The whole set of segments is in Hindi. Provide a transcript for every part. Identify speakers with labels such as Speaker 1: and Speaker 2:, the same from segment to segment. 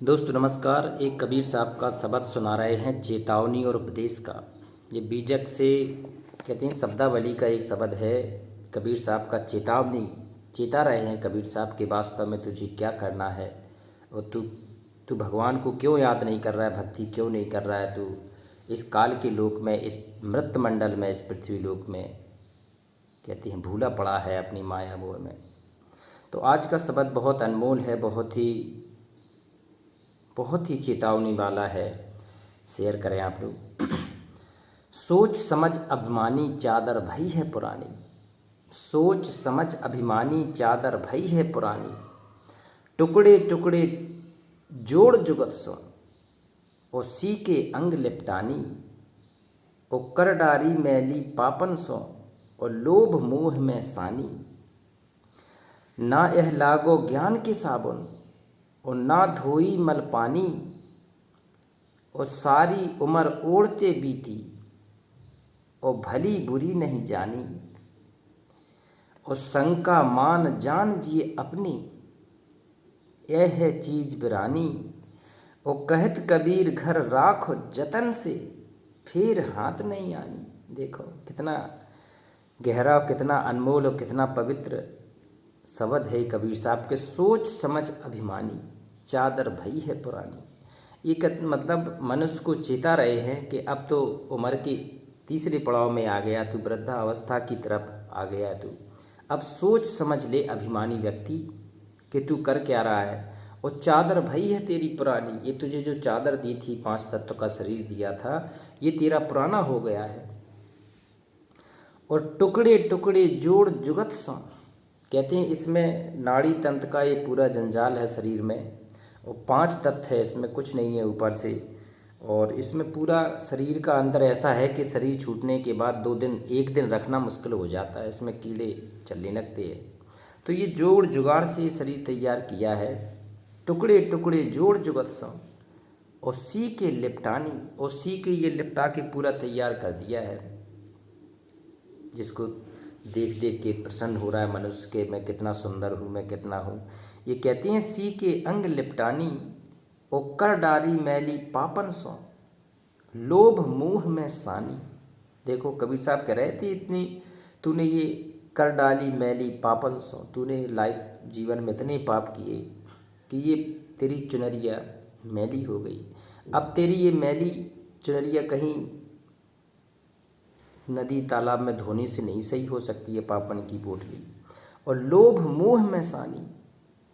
Speaker 1: दोस्तों नमस्कार। एक कबीर साहब का शब्द सुना रहे हैं, चेतावनी और उपदेश का। ये बीजक से कहते हैं शब्दावली का एक शब्द है। कबीर साहब का चेतावनी चेता रहे हैं कबीर साहब के वास्तव में तुझे क्या करना है, और तू तू भगवान को क्यों याद नहीं कर रहा है, भक्ति क्यों नहीं कर रहा है। तू इस काल के लोक में, इस मृत मंडल में, इस पृथ्वी लोक में कहते हैं भूला पड़ा है अपनी माया मोह में। तो आज का शब्द बहुत अनमोल है, बहुत ही चेतावनी वाला है। शेयर करें आप लोग। सोच समझ अभिमानी चादर भई है पुरानी। सोच समझ अभिमानी चादर भई है पुरानी। टुकड़े टुकड़े जोड़ जुगत सो, ओ सी के अंग लिपटानी। ओ कर डारी मैली पापन सो, और लोभ मोह में सानी। ना यह लागो ज्ञान की साबुन, और ना धोई मल पानी। और सारी उम्र ओढ़ते बीती, और भली बुरी नहीं जानी। और शंका मान जान जिए अपनी, यह है चीज बिरानी। और कहत कबीर घर राखो जतन से, फिर हाथ नहीं आनी। देखो कितना गहरा, कितना अनमोल और कितना पवित्र शब्द है कबीर साहब के। सोच समझ अभिमानी चादर भई है पुरानी। ये मतलब मनुष्य को चेता रहे हैं कि अब तो उम्र के तीसरे पड़ाव में आ गया, तू वृद्धावस्था की तरफ आ गया। तू अब सोच समझ ले अभिमानी व्यक्ति कि तू कर क्या रहा है। और चादर भई है तेरी पुरानी। ये तुझे जो चादर दी थी, 5 तत्व का शरीर दिया था, ये तेरा पुराना हो गया है। और टुकड़े टुकड़े जोड़ जुगत सा, कहते हैं इसमें नाड़ी तंत्र का ये पूरा जंजाल है शरीर में। और 5 तत्व है, इसमें कुछ नहीं है ऊपर से। और इसमें पूरा शरीर का अंदर ऐसा है कि शरीर छूटने के बाद 2 दिन 1 दिन रखना मुश्किल हो जाता है, इसमें कीड़े चलने लगते हैं। तो ये जोड़ जुगाड़ से शरीर तैयार किया है। टुकड़े टुकड़े जोड़ जुगत सा, और सी के लिपटानी। और सी के ये लिपटा के पूरा तैयार कर दिया है, जिसको देख देख के प्रसन्न हो रहा है मनुष्य के, मैं कितना सुंदर हूँ, मैं कितना हूँ। ये कहते हैं सी के अंग लिपटानी। ओ कर डारी मैली पापन सो, लोभ मोह में सानी। देखो कबीर साहब कह रहे थे, इतनी तूने ये कर डाली मैली पापन सो, तूने लाइफ जीवन में इतने पाप किए कि ये तेरी चुनरिया मैली हो गई। अब तेरी ये मैली चुनरिया कहीं नदी तालाब में धोने से नहीं सही हो सकती है, पापन की पोटली। और लोभ मोह में सानी,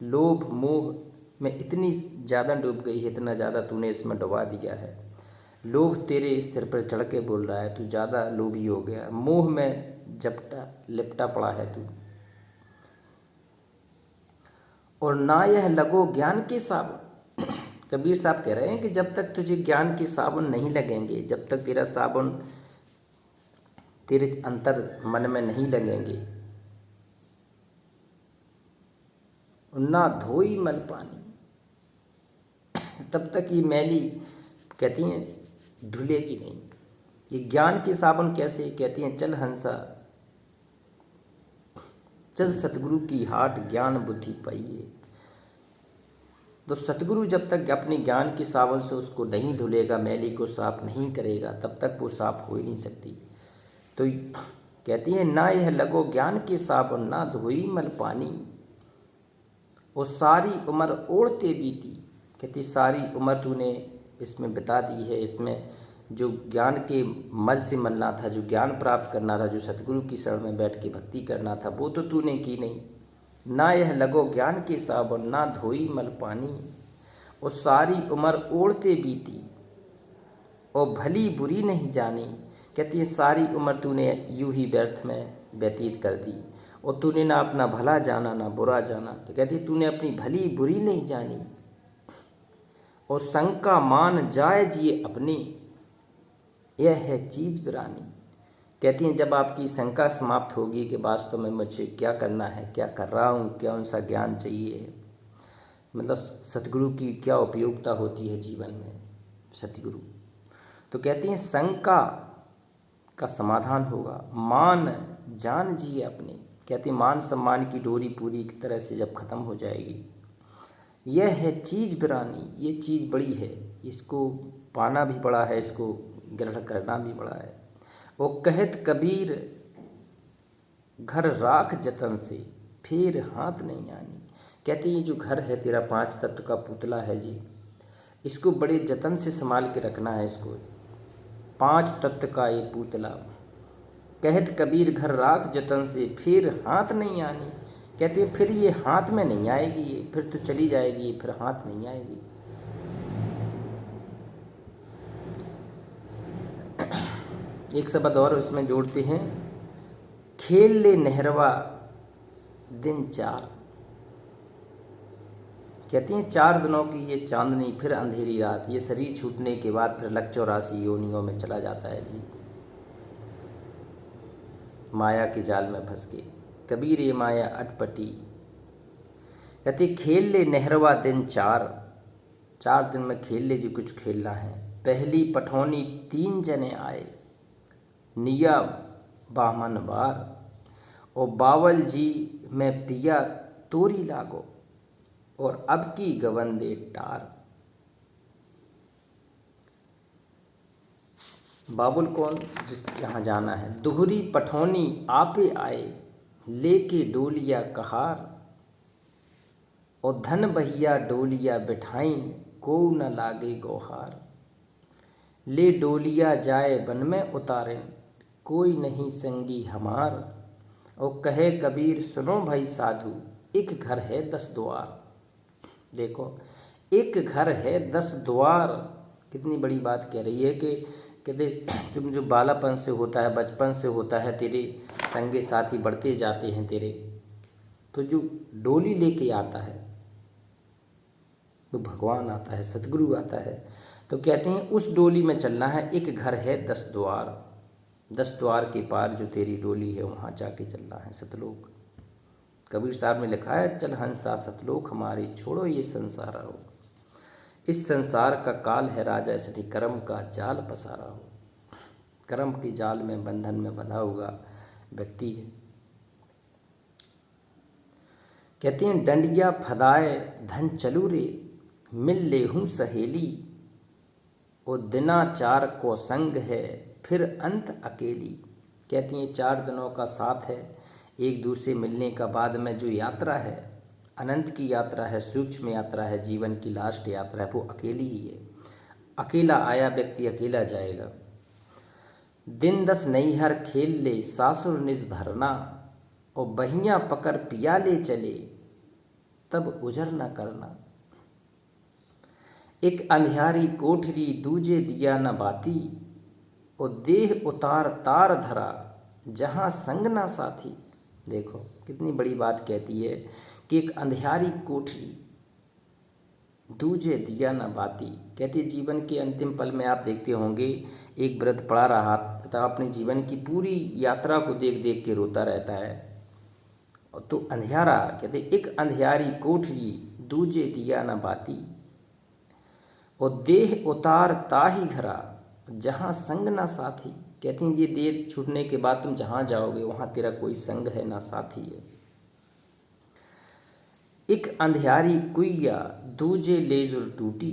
Speaker 1: लोभ मोह में इतनी ज़्यादा डूब गई है, इतना ज़्यादा तूने इसमें डुबा दिया है। लोभ तेरे सिर पर चढ़ के बोल रहा है, तू ज़्यादा लोभी हो गया, मोह में जपटा लिपटा पड़ा है तू। और ना यह लगो ज्ञान के साबुन। कबीर साहब कह रहे हैं कि जब तक तुझे ज्ञान के साबुन नहीं लगेंगे, जब तक तेरा साबुन तेरे अंतर मन में नहीं लगेंगे, ना धोई मल पानी, तब तक ये मैली कहती हैं धुलेगी नहीं। ये ज्ञान के साबुन कैसे, कहती हैं चल हंसा चल सतगुरु की हाट ज्ञान बुद्धि पाइए। तो सतगुरु जब तक अपने ज्ञान के साबुन से उसको नहीं धुलेगा, मैली को साफ नहीं करेगा, तब तक वो साफ हो ही नहीं सकती। तो कहती है ना यह लगो ज्ञान के साबुन, ना धोई मल पानी। वो सारी उम्र ओढ़ते बीती, कहती सारी उम्र तूने इसमें बिता दी है। इसमें जो ज्ञान के मल से मलना था, जो ज्ञान प्राप्त करना था, जो सतगुरु की शरण में बैठ के भक्ति करना था, वो तो तूने की नहीं। ना यह लगो ज्ञान के साबुन, ना धोई मल पानी। वो सारी उम्र ओढ़ते बीती, और भली बुरी नहीं जानी। कहती है सारी उम्र तूने यूं ही व्यर्थ में व्यतीत कर दी, और तूने ना अपना भला जाना ना बुरा जाना। तो कहती तूने अपनी भली बुरी नहीं जानी। और शंका मान जाए जिए अपनी, यह है चीज बिरानी। कहती हैं जब आपकी शंका समाप्त होगी कि वास्तव में मुझे क्या करना है, क्या कर रहा हूँ, कौन सा ज्ञान चाहिए, मतलब सतगुरु की क्या उपयोगिता होती है जीवन में, सतगुरु। तो कहती हैं शंका का समाधान होगा, मान जान जिए अपने। कहती मान सम्मान की डोरी पूरी तरह से जब ख़त्म हो जाएगी, यह है चीज़ बिरानी, ये चीज़ बड़ी है, इसको पाना भी बड़ा है, इसको ग्रहण करना भी बड़ा है। वो कहत कबीर घर राख जतन से, फिर हाथ नहीं आनी। कहते ये जो घर है तेरा 5 तत्व का पुतला है जी, इसको बड़े जतन से संभाल के रखना है। इसको 5 तत्व का ये पुतला, कहत कबीर घर राख जतन से, फिर हाथ नहीं आनी। कहते हैं फिर ये हाथ में नहीं आएगी, ये फिर तो चली जाएगी, फिर हाथ नहीं आएगी। एक शब्द और इसमें जोड़ते हैं, खेल ले नहरवा दिन 4। कहते हैं 4 दिनों की ये चांदनी, फिर अंधेरी रात, ये शरीर छूटने के बाद फिर लग 84 योनियों में चला जाता है जी, माया के जाल में फंस के। कबीर ये माया अटपटी। कहते खेल ले नहरवा दिन 4 दिन में खेल ले जी, कुछ खेलना है। पहली पठौनी 3 जने आए, निया बामन बार, और बावल जी में पिया तोरी लागो, और अब की गवंदे टार। बाबुल कौन, जिस जहाँ जाना है। दोहरी पठौनी आपे आए, लेके डोलिया कहार, और धन बहिया डोलिया बिठाइन, को न लागे गोहार। ले डोलिया जाए बन में उतारें, कोई नहीं संगी हमार, और कहे कबीर सुनो भाई साधु, एक घर है 10 द्वार। देखो, एक घर है 10 द्वार, कितनी बड़ी बात कह रही है कि कहते तुम जो बालापन से होता है, बचपन से होता है, तेरे संगी साथी बढ़ते जाते हैं तेरे, तो जो डोली लेके आता है तो भगवान आता है, सतगुरु आता है। तो कहते हैं उस डोली में चलना है। एक घर है 10 द्वार, 10 द्वार के पार जो तेरी डोली है वहाँ जाके चलना है, सतलोक। कबीर साहब ने लिखा है, चल हंसा सतलोक हमारे, छोड़ो ये संसार हो। इस संसार का काल है राजा, इसलिए कर्म का जाल पसारा हो। कर्म के जाल में, बंधन में बंधा हुआ व्यक्ति है। कहते हैं डंडिया फदाए धन चलू रे, मिल ले हूँ सहेली, ओ दिना 4 को संग है, फिर अंत अकेली। कहती हैं 4 दिनों का साथ है, एक दूसरे मिलने का बाद में जो यात्रा है, अनंत की यात्रा है, सूक्ष्म यात्रा है, जीवन की लास्ट यात्रा है, वो अकेली ही है। अकेला आया व्यक्ति अकेला जाएगा। दिन 10 नैहर खेल ले, सासुर निज भरना, और बहियाँ पकड़ पिया ले चले, तब उजर न करना। एक अंधियारी कोठरी दूजे दिया न बाती, और देह उतार तार धरा, जहाँ संग ना साथी। देखो कितनी बड़ी बात कहती है कि एक अंधियारी कोठरी, दूजे दिया न बाती। कहती है जीवन के अंतिम पल में आप देखते होंगे एक वृद्ध पड़ा रहा तथा अपने जीवन की पूरी यात्रा को देख देख के रोता रहता है। तो अंधियारा, कहते एक अंधियारी कोठरी दूजे दिया न बाती, और देह उतार ताही घरा, जहाँ संग ना साथी। कहती हैं ये देह छूटने के बाद तुम जहाँ जाओगे वहाँ तेरा कोई संग है ना साथी है। एक अंधियारी कुइया दूजे लेजुर टूटी,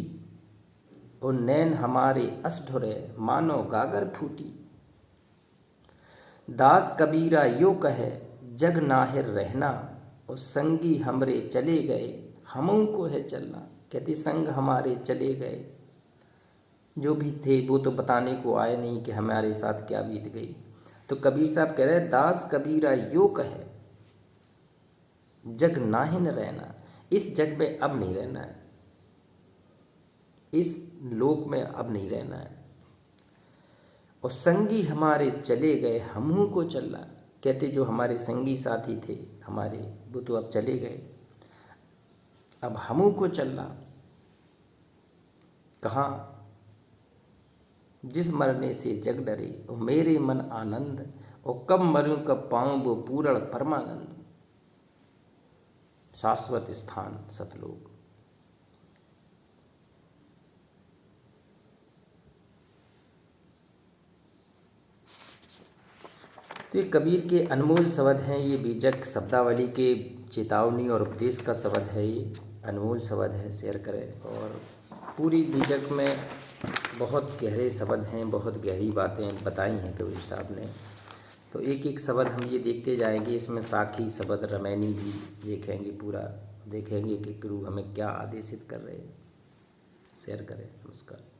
Speaker 1: और नैन हमारे असढुरे, मानो गागर फूटी। दास कबीरा यो कहे जग नाहिर रहना, और संगी हमरे चले गए, हमों को है चलना। कहती संग हमारे चले गए, जो भी थे वो तो बताने को आए नहीं कि हमारे साथ क्या बीत गई। तो कबीर साहब कह रहे दास कबीरा यो कहे जग नाहिन रहना, इस जग में अब नहीं रहना है, इस लोक में अब नहीं रहना है। और संगी हमारे चले गए, हमहू को चलना। कहते जो हमारे संगी साथी थे हमारे, वो तो अब चले गए, अब हमहू को चलना। कहाँ? जिस मरने से जग डरे, और मेरे मन आनंद, और कब मरूं कब पाऊं वो पूर्ण परमानंद। शाश्वत स्थान सतलोक। तो ये कबीर के अनमोल शब्द हैं, ये बीजक शब्दावली के चेतावनी और उपदेश का शब्द है ये। अनमोल शब्द है, शेयर करें। और पूरी बीजक में बहुत गहरे शब्द हैं, बहुत गहरी बातें बताई हैं कबीर साहब ने। तो एक एक शब्द हम ये देखते जाएंगे, इसमें साखी शब्द रमैनी भी देखेंगे, पूरा देखेंगे कि गुरु हमें क्या आदेशित कर रहे हैं। शेयर करें। नमस्कार।